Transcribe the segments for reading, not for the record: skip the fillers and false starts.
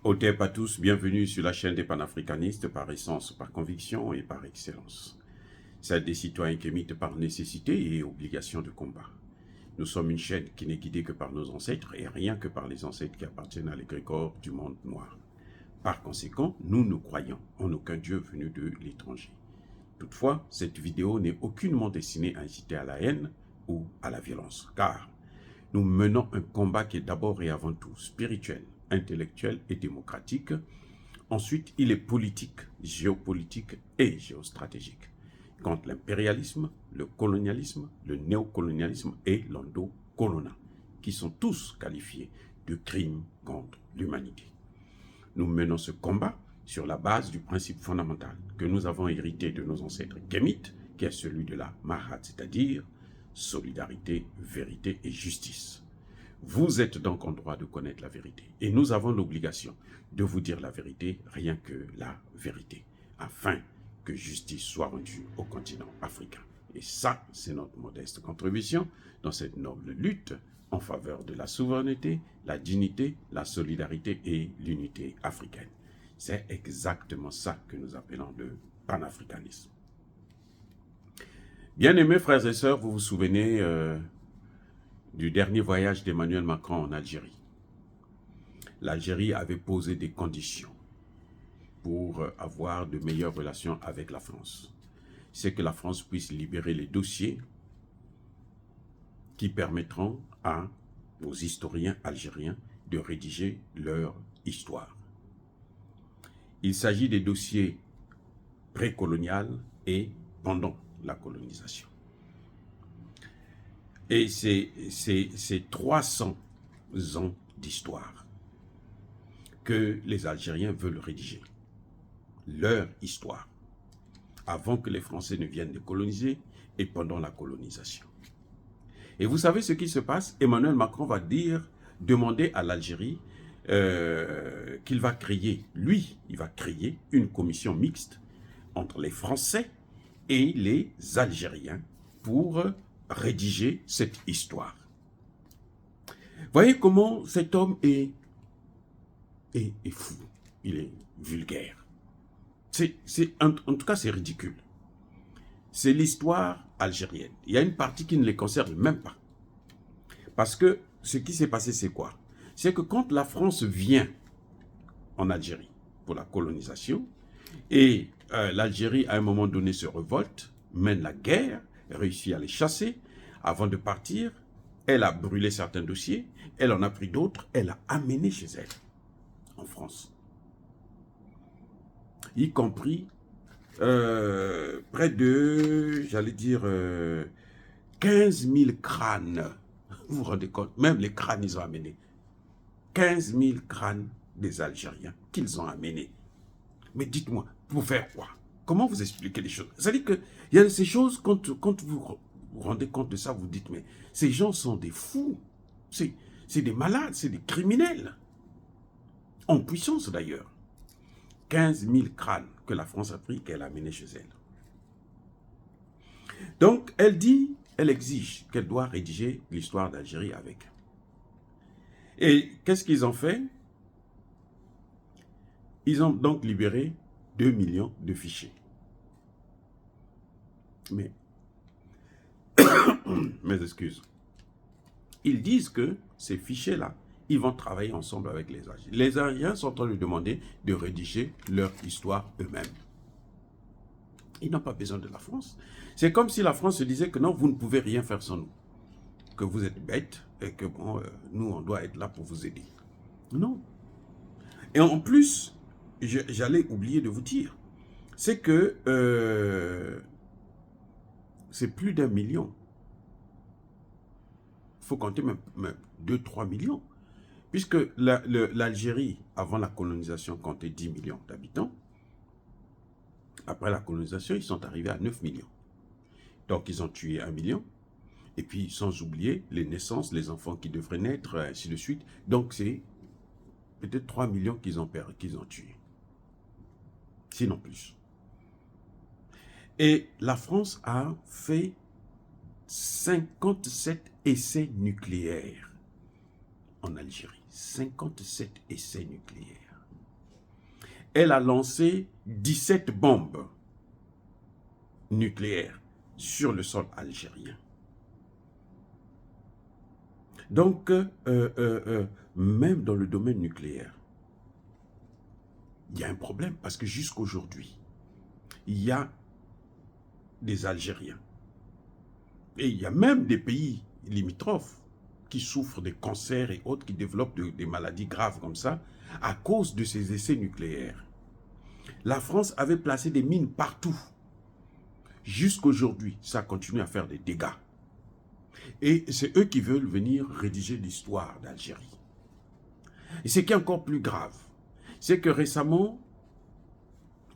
Otep à tous, bienvenue sur la chaîne des panafricanistes par essence, par conviction et par excellence. Celle des citoyens qui émitent par nécessité et obligation de combat. Nous sommes une chaîne qui n'est guidée que par nos ancêtres et rien que par les ancêtres qui appartiennent à l'égrégore du monde noir. Par conséquent, nous ne croyons en aucun Dieu venu de l'étranger. Toutefois, cette vidéo n'est aucunement destinée à inciter à la haine ou à la violence, car nous menons un combat qui est d'abord et avant tout spirituel, intellectuel et démocratique. Ensuite, il est politique, géopolitique et géostratégique, contre l'impérialisme, le colonialisme, le néocolonialisme et l'endocoloniat, qui sont tous qualifiés de crimes contre l'humanité. Nous menons ce combat sur la base du principe fondamental que nous avons hérité de nos ancêtres kémites, qui est celui de la Mahat, c'est-à-dire solidarité, vérité et justice. Vous êtes donc en droit de connaître la vérité. Et nous avons l'obligation de vous dire la vérité, rien que la vérité, afin que justice soit rendue au continent africain. Et ça, c'est notre modeste contribution dans cette noble lutte en faveur de la souveraineté, la dignité, la solidarité et l'unité africaine. C'est exactement ça que nous appelons le panafricanisme. Bien-aimés frères et sœurs, vous vous souvenez du dernier voyage d'Emmanuel Macron en Algérie. L'Algérie avait posé des conditions pour avoir de meilleures relations avec la France. C'est que la France puisse libérer les dossiers qui permettront aux historiens algériens de rédiger leur histoire. Il s'agit des dossiers précoloniaux et pendant la colonisation. Et c'est 300 ans d'histoire que les Algériens veulent rédiger. Leur histoire, avant que les Français ne viennent les coloniser et pendant la colonisation. Et vous savez ce qui se passe? Emmanuel Macron va demander à l'Algérie qu'il va créer, il va créer une commission mixte entre les Français et les Algériens pour rédiger cette histoire. Voyez comment cet homme est fou, il est vulgaire. En tout cas, c'est ridicule. C'est l'histoire algérienne. Il y a une partie qui ne les concerne même pas. Parce que ce qui s'est passé, c'est quoi? C'est que quand la France vient en Algérie pour la colonisation, et l'Algérie, à un moment donné, se révolte, mène la guerre, réussit à les chasser. Avant de partir, elle a brûlé certains dossiers, elle en a pris d'autres, elle a amené chez elle, en France. Y compris près de, j'allais dire, 15 000 crânes. Vous vous rendez compte? Même les crânes, ils ont amené. 15 000 crânes des Algériens qu'ils ont amenés. Mais dites-moi, pour faire quoi? Comment vous expliquez les choses? C'est-à-dire qu'il y a ces choses, quand vous vous rendez compte de ça, vous dites, mais ces gens sont des fous. C'est des malades, c'est des criminels. En puissance d'ailleurs. 15 000 crânes que la France a pris, qu'elle a amené chez elle. Donc, elle exige qu'elle doit rédiger l'histoire d'Algérie avec. Et qu'est-ce qu'ils ont fait? Ils ont donc libéré 2 millions de fichiers. Mais, mes excuses. Ils disent que ces fichiers-là, ils vont travailler ensemble avec les Algériens. Les Algériens sont en train de demander de rédiger leur histoire eux-mêmes. Ils n'ont pas besoin de la France. C'est comme si la France se disait que non, vous ne pouvez rien faire sans nous. Que vous êtes bêtes et que bon, nous, on doit être là pour vous aider. Non. Et en plus, j'allais oublier de vous dire, c'est que c'est plus d'1 million. Il faut compter même 2-3 millions. Puisque l'Algérie, avant la colonisation, comptait 10 millions d'habitants. Après la colonisation, ils sont arrivés à 9 millions. Donc, ils ont tué 1 million. Et puis, sans oublier les naissances, les enfants qui devraient naître, ainsi de suite. Donc, c'est peut-être 3 millions qu'ils ont tués. Sinon plus. Et la France a fait 57 essais nucléaires en Algérie. 57 essais nucléaires. elle a lancé 17 bombes nucléaires sur le sol algérien. Donc, même dans le domaine nucléaire, il y a un problème parce que jusqu'aujourd'hui, il y a des Algériens et il y a même des pays limitrophes qui souffrent des cancers et autres, qui développent des maladies graves comme ça à cause de ces essais nucléaires. La France avait placé des mines partout. Jusqu'aujourd'hui, ça continue à faire des dégâts. Et c'est eux qui veulent venir rédiger l'histoire d'Algérie. Et ce qui est encore plus grave, c'est que récemment,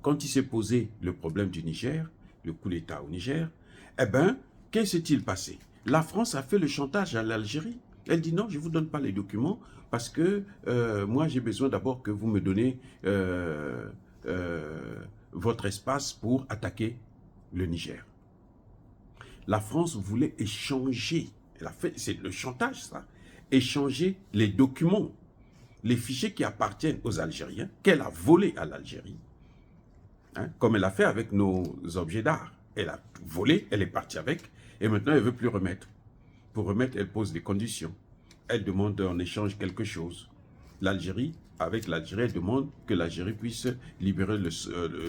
quand il s'est posé le problème du Niger, le coup d'État au Niger, eh bien, qu'est-ce qui s'est passé? La France a fait le chantage à l'Algérie. Elle dit non, je ne vous donne pas les documents parce que moi, j'ai besoin d'abord que vous me donnez votre espace pour attaquer le Niger. La France voulait échanger, c'est le chantage ça, échanger les documents, les fichiers qui appartiennent aux Algériens, qu'elle a volés à l'Algérie, hein, comme elle a fait avec nos objets d'art. Elle a volé, elle est partie avec, et maintenant elle ne veut plus remettre. Pour remettre, elle pose des conditions. Elle demande en échange quelque chose. L'Algérie, avec l'Algérie, elle demande que l'Algérie puisse libérer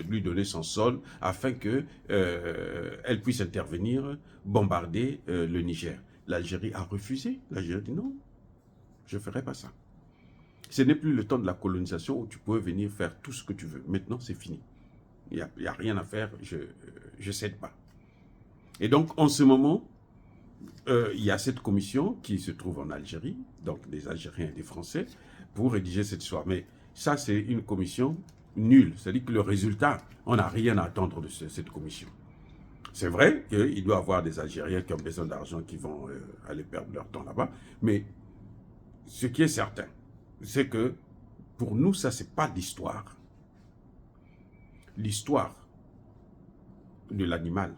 lui donner son sol afin qu'elle puisse intervenir, bombarder le Niger. L'Algérie a refusé. L'Algérie dit non, je ne ferai pas ça. Ce n'est plus le temps de la colonisation où tu pouvais venir faire tout ce que tu veux. Maintenant, c'est fini. Il n'y a rien à faire, je ne cède pas. Et donc, en ce moment, il y a cette commission qui se trouve en Algérie, donc des Algériens et des Français, pour rédiger cette histoire. Mais ça, c'est une commission nulle. C'est-à-dire que le résultat, on n'a rien à attendre de cette commission. C'est vrai qu'il doit y avoir des Algériens qui ont besoin d'argent qui vont aller perdre leur temps là-bas. Mais ce qui est certain, c'est que pour nous, ça, c'est pas l'histoire. L'histoire de l'animal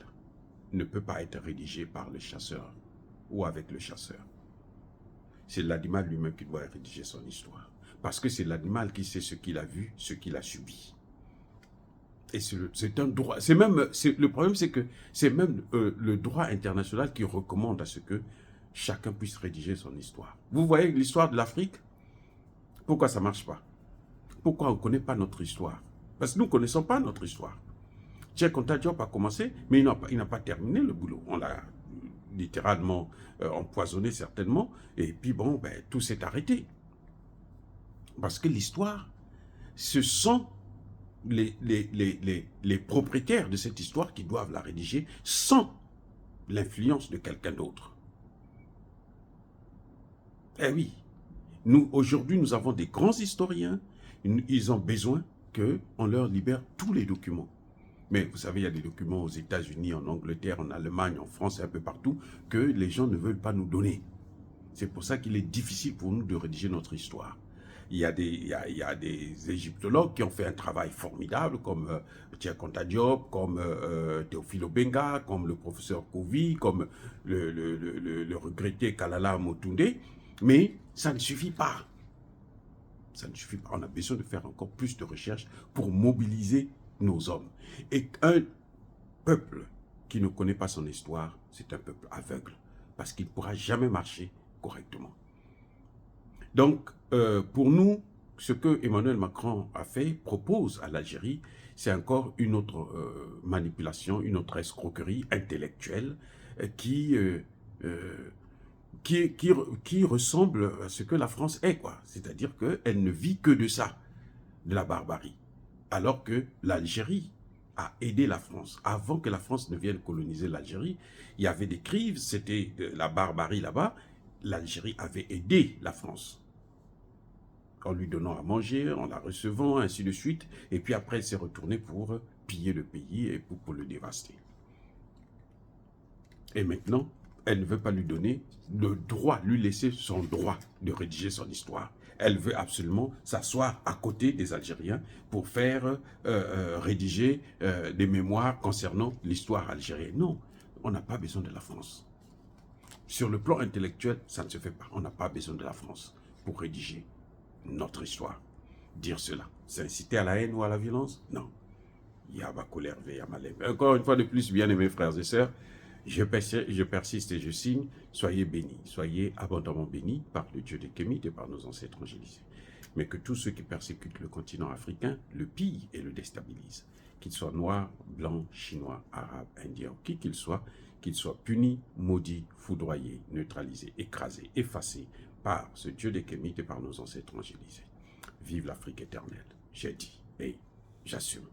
ne peut pas être rédigée par le chasseur ou avec le chasseur. C'est l'animal lui-même qui doit rédiger son histoire. Parce que c'est l'animal qui sait ce qu'il a vu, ce qu'il a subi. Et c'est un droit. Le problème, c'est que c'est même le droit international qui recommande à ce que chacun puisse rédiger son histoire. Vous voyez l'histoire de l'Afrique? Pourquoi ça ne marche pas? Pourquoi on ne connaît pas notre histoire? Parce que nous ne connaissons pas notre histoire. Cheikh Anta Diop a commencé, mais il n'a pas terminé le boulot. On l'a littéralement empoisonné certainement, et puis bon, ben, tout s'est arrêté. Parce que l'histoire, ce sont les propriétaires de cette histoire qui doivent la rédiger sans l'influence de quelqu'un d'autre. Eh oui, aujourd'hui, nous avons des grands historiens, ils ont besoin qu'on leur libère tous les documents. Mais vous savez, il y a des documents aux États-Unis, en Angleterre, en Allemagne, en France et un peu partout que les gens ne veulent pas nous donner. C'est pour ça qu'il est difficile pour nous de rédiger notre histoire. Il y a des égyptologues qui ont fait un travail formidable, comme Cheikh Anta Diop, comme Théophile Obenga, comme le professeur Kouvi, comme le regretté Kalala Motoundé. Mais ça ne suffit pas. Ça ne suffit pas. On a besoin de faire encore plus de recherches pour mobiliser nos hommes. Et un peuple qui ne connaît pas son histoire, c'est un peuple aveugle, parce qu'il ne pourra jamais marcher correctement. Donc, pour nous, ce que Emmanuel Macron a fait, propose à l'Algérie, c'est encore une autre manipulation, une autre escroquerie intellectuelle qui ressemble à ce que la France est, quoi. C'est-à-dire qu'elle ne vit que de ça, de la barbarie. Alors que l'Algérie a aidé la France. Avant que la France ne vienne coloniser l'Algérie, il y avait des crises, c'était la barbarie là-bas. L'Algérie avait aidé la France. En lui donnant à manger, en la recevant, ainsi de suite. Et puis après, elle s'est retournée pour piller le pays et pour le dévaster. Et maintenant, elle ne veut pas lui donner le droit, lui laisser son droit de rédiger son histoire. Elle veut absolument s'asseoir à côté des Algériens pour faire rédiger des mémoires concernant l'histoire algérienne. Non, on n'a pas besoin de la France. Sur le plan intellectuel, ça ne se fait pas. On n'a pas besoin de la France pour rédiger notre histoire. Dire cela. C'est inciter à la haine ou à la violence? Non. Yaba colère veille ma lèvre. Encore une fois de plus, bien-aimés frères et sœurs, je persiste et je signe, soyez bénis, soyez abondamment bénis par le Dieu des Kémites et par nos ancêtres angélisés. Mais que tous ceux qui persécutent le continent africain le pillent et le déstabilisent. Qu'ils soient noirs, blancs, chinois, arabes, indiens, qui qu'ils soient punis, maudits, foudroyés, neutralisés, écrasés, effacés par ce Dieu des Kémites et par nos ancêtres angélisés. Vive l'Afrique éternelle, j'ai dit et j'assume.